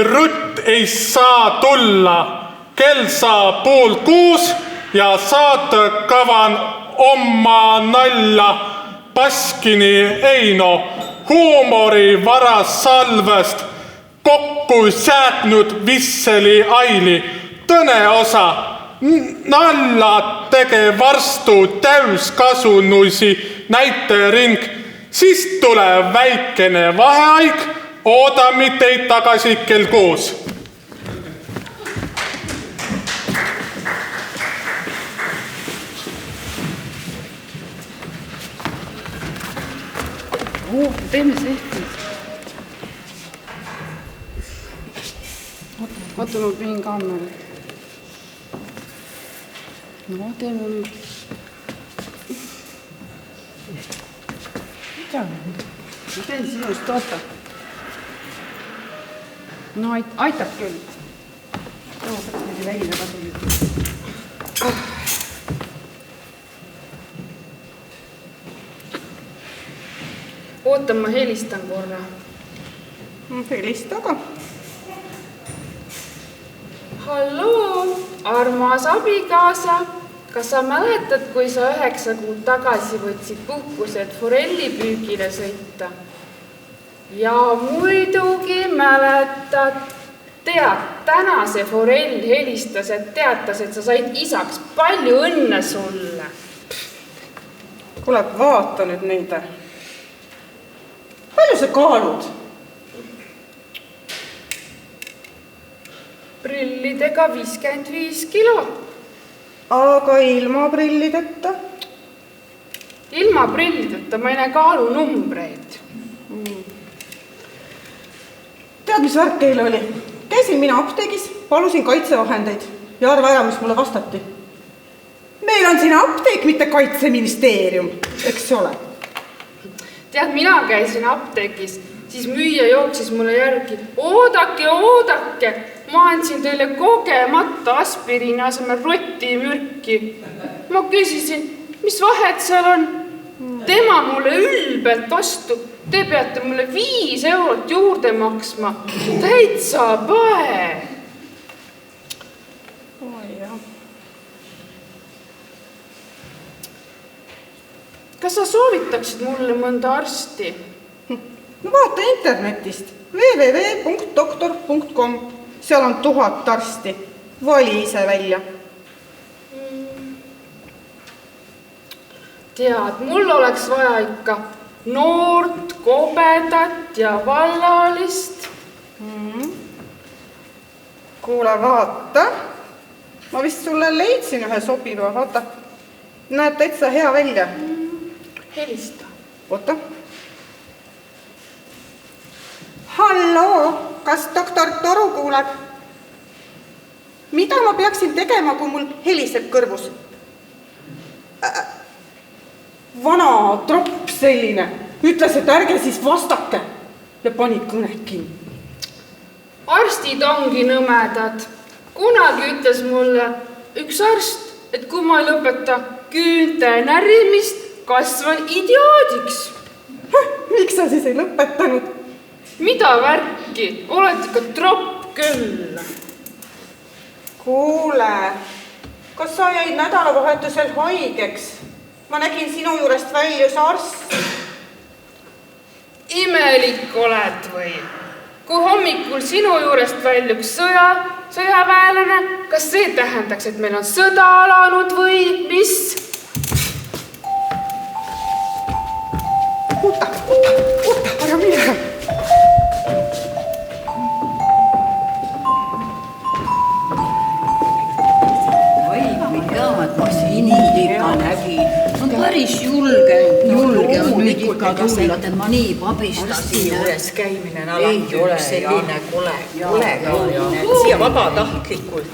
Rutt ei saa tulla, kell saab 5:30 ja saatekavan oma nalla Baskini Eino huumori varas salvest kokku säätnud Visseli Aili tõneosa nalla tege varstu täuskasunuisi näitering, siis tuleb väikene vaheaig. Oodame teid tagasi kell 6. Teeme sehti. Oota, ma pidin kaamera. No, teeme nüüd. Mida? Ma teen sinust, oota. No, aitab küll. Too peaks meile välja kasulikult. Oota, ma helistan korra. Helista ka. Halloo, armas abikaasa. Kas sa mäletad, kui sa 9 kuud tagasi võtsid puhkused forellipüügile sõita? Ja muidugi mäletad. Tead, täna see forell helistas, et teatas, et sa said isaks. Palju õnne sulle. Kuule, vaata nüüd neid. Palju sa kaalud? Prillidega 55 kilo. Aga ilma prillideta? Ilma prillideta ma ei näe kaalunumbreid. Tead, mis värk eile oli? Käisin mina apteegis, palusin kaitsevahendeid ja arva ära, mis mulle vastati. Meil on siin apteek, mitte kaitseministeerium, eks ole. Tead, mina käisin apteegis, siis müüja jooksis mulle järgi. Oodake, ma andsin teile kogemata aspiriini asemel rotimürki. Ma küsisin, mis vahet seal on? Tema mulle ülbelt vastu. Te peate mulle 5 eurot juurde maksma. Täitsa pae. Kas sa soovitaksid mulle mõnda arsti? No vaata internetist www.doktor.com. Seal on 1000 arsti. Vali ise välja. Tead, mul oleks vaja ikka noort, kobedat ja vallalist. Kuule, vaata. Ma vist sulle leidsin ühe sobiva. Vaata, näeb täitsa hea välja. Helista. Oota. Halloo, kas doktor Toru kuuleb? Mida ma peaksin tegema, kui mul heliseb kõrvus? Vana tropp selline. Ütles, et ärge siis vastake. Ja pani kõne kinni. Arstid ongi nõmedad. Kunagi ütles mulle üks arst, et kui ma ei lõpeta küünte närimist, kasvan idioodiks. Miks sa siis ei lõpetanud? Mida värki? Oled ikka tropp küll. Kuule, kas sa jäid nädalavahetusel haigeks? Ma nägin sinu juurest väljus arst. Imelik oled või? Kui hommikul sinu juurest väljuks sõjaväelane, kas see tähendaks, et meil on sõda alanud või mis? Oota, ära mine. Oi, mida ma siin ikka nägin. On päris julge on nüüd ikka tulla, et ma nii pabistasin. Arsti juures käimine on alati üks selline kole käimine. Siia vabatahtlikult.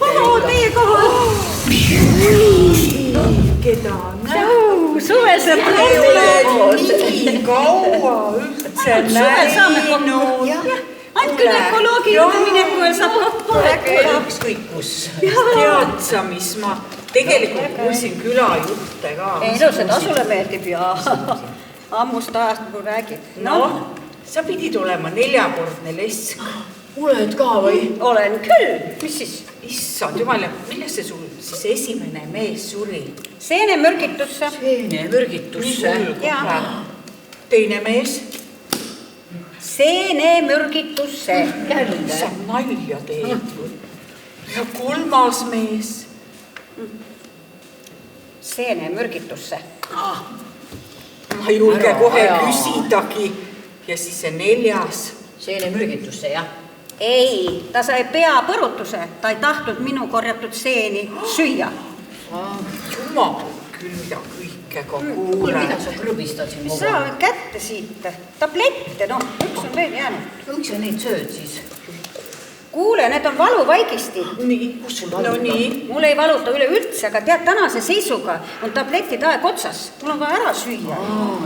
Teie kohal. Keda Suvesõp ei ole nii kaua üldse näinud. Ainult günekoloogi juurde mineku ja saab ükskõik kus. Tead sa, mis ma tegelikult kuulsin külajutte ka. Ei no, see tasule meeldib ja ammust ajast mul räägib. Sa pidid olema 4-kordne lesk. Oled ka või? Olen küll. Mis siis? Issand jumal, millesse sul siis esimene mees suri? Seenemürgitusse. Seenemürgitusse? Teine mees? Seenemürgitusse. Sa nalja teed. Ja 3. mees? Seenemürgitusse. Ma ei julge kohe küsidagi. Ja siis see 4. Seenemürgitusse, jah? Ei, ta sai peapõrutuse. Ta ei tahtnud minu korjatud seeni süüa. Jumal küll, mida kõike ka kuule. Mida sa krõbistad siin? Sa kätte siit. Tablette, üks on veel jäänud. Miks sa neid sööd siis? Kuule, need on valuvaigisti. Nii, kus sul valuta? No nii. Mul ei valuta üleüldse, aga tead, tänase seisuga on tabletid aeg otsas. Mul on vaja ära süüa.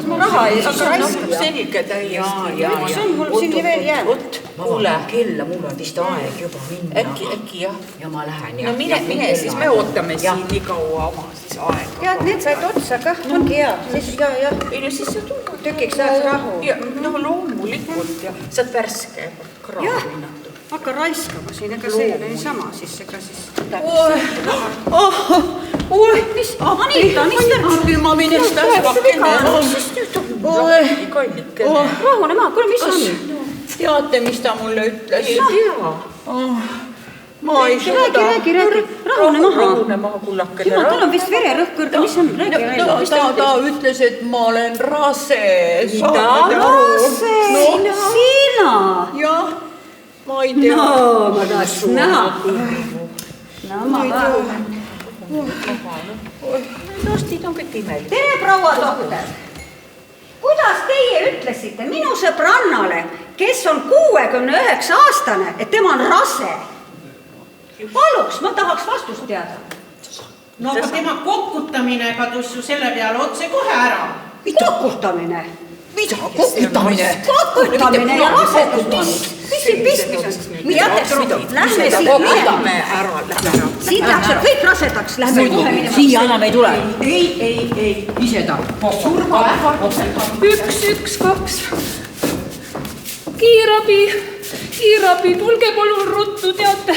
Ma raha ei saa raiskada. Selge täiesti. Üks on mul sinni veel jäänud. Kuule, kella, mul on vist aeg juba minna. Äkki jah. Ja ma lähen. No mine siis, me ootame siin nii kaua oma siis aega. Tead, need said otsa kah, ongi hea. Ei no siis sa tule. Tükiks ajaks rahu. No loomulikult ja saad värske kraaminatud. Hakka raiskama siin, ega see oli sama siis, ega siis... Mis? Anita, mis te? Ma mineks tähtsvakene. Kallikene. Rahune maa, kuule, mis on? Teate, mis ta mulle ütles? Ei tea. Ma ei suuda. Räägi. Rahune maha. Rahune maha, kullakene. Jumal, tal on vist vererõhk kõrge, mis on? Räägi välja. Ta ütles, et ma olen rase. Rase? Sina? Jah. Ma ei tea. No, ma tahaks näha. No, ma vaatan. Need arstid on kõik imelik. Tere, proua doktor. Kuidas teie ütlesite minu sõbrannale, kes on 69-aastane, et tema on rase? Paluks, ma tahaks vastust teada. No aga tema kokutamine kadus ju selle peale otse kohe ära. Kokutamine? Mida kokutamine? Kokutamine ja rasedus. Mis siin pistmis on? Lähme siit ära. Siit läks kõik rasedaks. Lähme kohe minema. Siia enam ei tule. Ei. Ise ta. Surma. 112. Kiirabi, tulge palun ruttu, teate.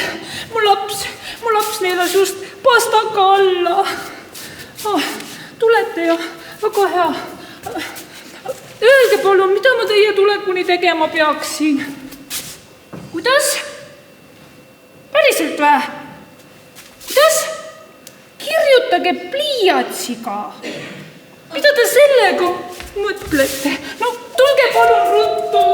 Mu laps neelas just pastaka alla. Tulete ja väga hea. Öelge palun, mida ma teie tulekuni tegema peaksin? Kuidas? Päriselt või? Kuidas? Kirjutage pliiatsiga. Mida te sellega mõtlete? No, tulge palun ruttu.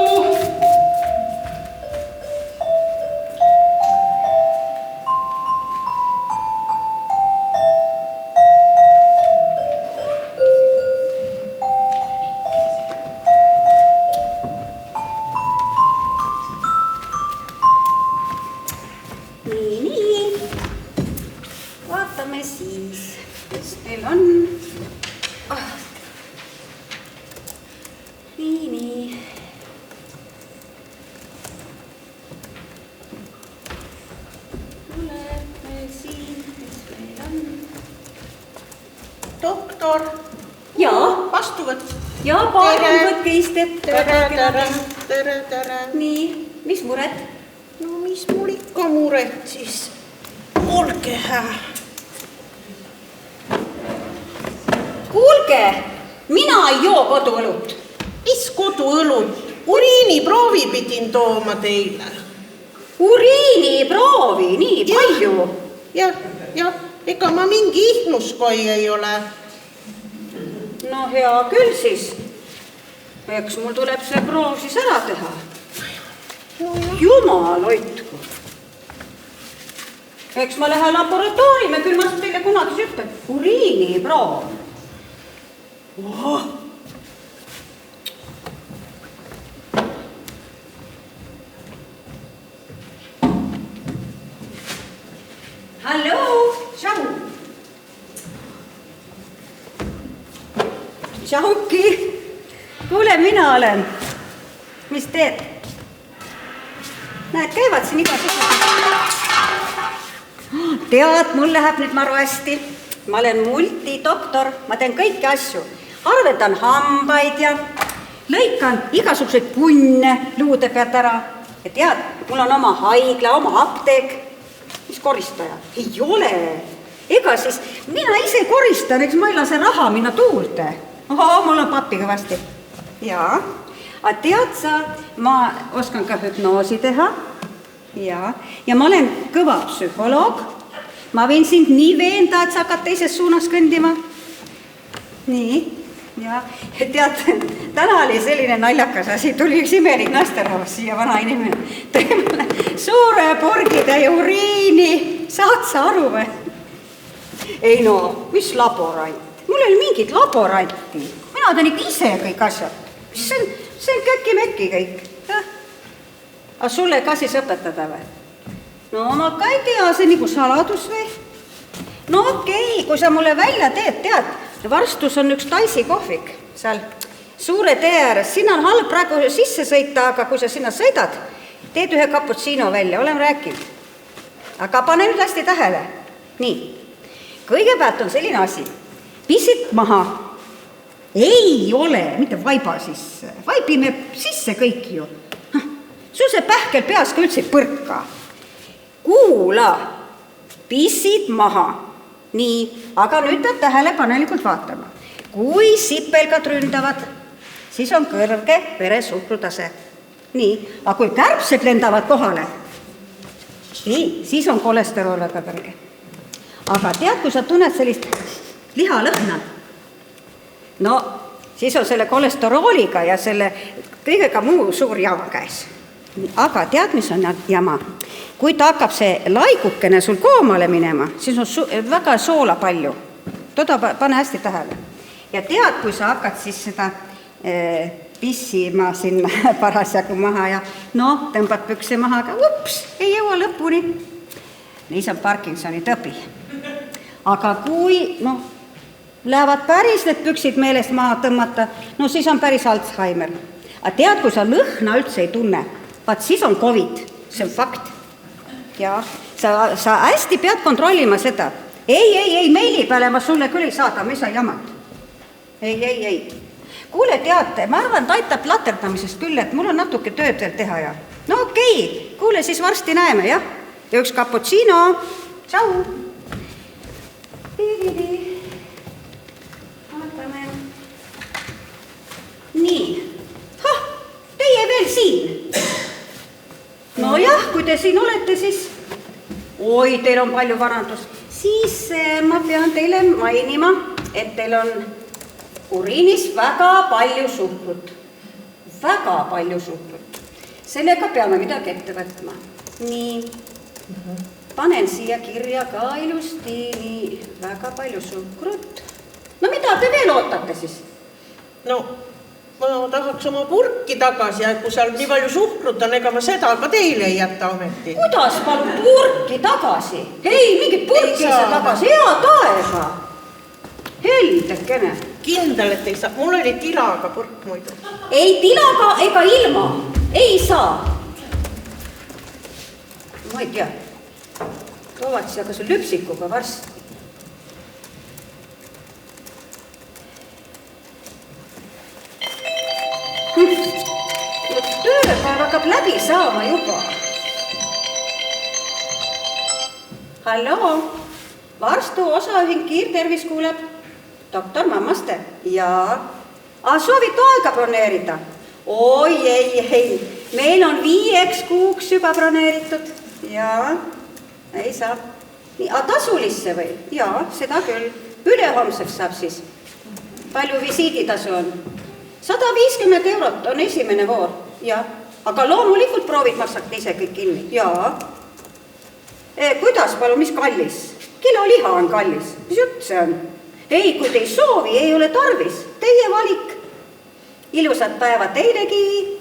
Doktor. Jaa. Vastuvõtt. Jaa, palun võtke istet. Tere. Nii, mis mured? No mis mul ikka muret siis? Olge hää. Kuulge, mina ei joo koduõlut. Mis koduõlut? Uriiniproovi pidin tooma teile. Uriiniproovi, nii palju? Jah, ega ma mingi ihnuskoi ei ole. No hea küll siis. Eks mul tuleb see proov siis ära teha. Jumal hoidku. Eks ma lähen laboratooriume, küll ma teile kunagi ütlen. Uriiniproov. halloo, tšau. Tšauki, kuule, mina olen. Mis teed? Näed, käivad siin igasugused. Tead, mul läheb nüüd maru hästi. Ma olen multidoktor, ma teen kõiki asju. Arvendan hambaid ja lõikan igasuguseid punne luude pealt ära. Ja tead, mul on oma haigla, oma apteek. Mis koristaja? Ei ole. Ega siis mina ise koristan, eks ma ei lase raha minna tuulde. Mul on papi kõvasti. Jaa. Aga tead sa, ma oskan ka hüpnoosi teha. Ja ma olen kõva psühholoog. Ma võin sind nii veenda, et sa hakkad teises suunas kõndima. Nii. Ja tead, täna oli selline naljakas asi. Tuli üks imelik naisterahvas siia, vana inimene. Tõi mulle suure purgitäie uriini. Saad sa aru või? Ei no, mis laborant? Mul ei ole mingit laboranti. Mina teen ikka ise kõik asjad. See on köki-mekki kõik. Aga sulle ka siis õpetada või? No ma ka ei tea, see nagu saladus või? No okei, kui sa mulle välja teed, tead, Varstus on üks Taisi kohvik seal suure tee ääres. Sinna on halb praegu sisse sõita, aga kui sa sinna sõidad, teed ühe cappuccino välja, olen rääkinud. Aga pane nüüd hästi tähele. Nii, kõigepealt on selline asi. Pisid maha. Ei ole, mitte vaiba sisse. Vaibime sisse kõik ju. Sul see pähkel peas ka üldse põrka. Kuula, pisid maha. Nii, aga nüüd pead tähelepanelikult vaatama. Kui sipelgad ründavad, siis on kõrge veresuhkrutase. Nii, aga kui kärbsed lendavad kohale, siis on kolesterool väga kõrge. Aga tead, kui sa tunned sellist lihalõhna, no siis on selle kolesterooliga ja selle kõigega muu suur jama käes. Aga tead, mis on jama? Kui ta hakkab see laigukene sul koomale minema, siis on väga soola palju. Toda pane hästi tähele. Ja tead, kui sa hakkad siis seda pissima sinna parasjagu maha ja tõmbad pükse maha, aga ups, ei jõua lõpuni. Niis on Parkinsoni tõbi. Aga kui lähevad päris need püksid meelest maha tõmmata, siis on päris Alzheimer. Aga tead, kui sa lõhna üldse ei tunne, vaat siis on COVID, see on fakt. Ja sa hästi pead kontrollima seda. Ei, meili peale ma sulle küll ei saada, mis sa jamad. Ei. Kuule, teate, ma arvan, et aitab laterdamisest küll, et mul on natuke tööd veel teha ja. No okei, kuule, siis varsti näeme, jah? Ja üks cappuccino. Tšau! Vaatame. Nii. Teie veel siin? No jah, kui te siin olete, siis oi, teil on palju varandust. Siis ma pean teile mainima, et teil on uriinis väga palju suhkrut. Väga palju suhkrut. Sellega peame midagi ette võtma. Nii, panen siia kirja ka ilusti, nii, väga palju suhkrut. No mida te veel ootate siis? No, ma tahaks oma purki tagasi ja kui seal nii palju suhkrut on, ega ma seda ka teile ei jätta ometi. Kuidas palun purki tagasi? Ei, mingit purki ei saa tagasi. Hea taeva. Heldekene. Kindel, et ei saa. Mul oli tilaga purk muidu. Ei tilaga ega ilma. Ei saa. Ma ei tea. Tovatsi, aga see lüpsikuga varsti. Tööpäev hakkab läbi saama juba. Halloo, Varstu osaühing Kiirtervis kuuleb. Doktor Mammaste. Jaa. Soovite aega broneerida? Oi, ei. Meil on 5 kuuks juba broneeritud. Jaa, ei saa. Nii, tasulisse või? Jaa, seda küll. Ülehomseks saab siis. Palju visiiditasu on? 150 € on esimene voor. Jah, aga loomulikult proovid maksate ise kõik kinni. Jaa. Kuidas palun, mis kallis? Kilo liha on kallis. Mis jutt see on? Ei, kui te ei soovi, ei ole tarvis. Teie valik. Ilusat päeva teilegi.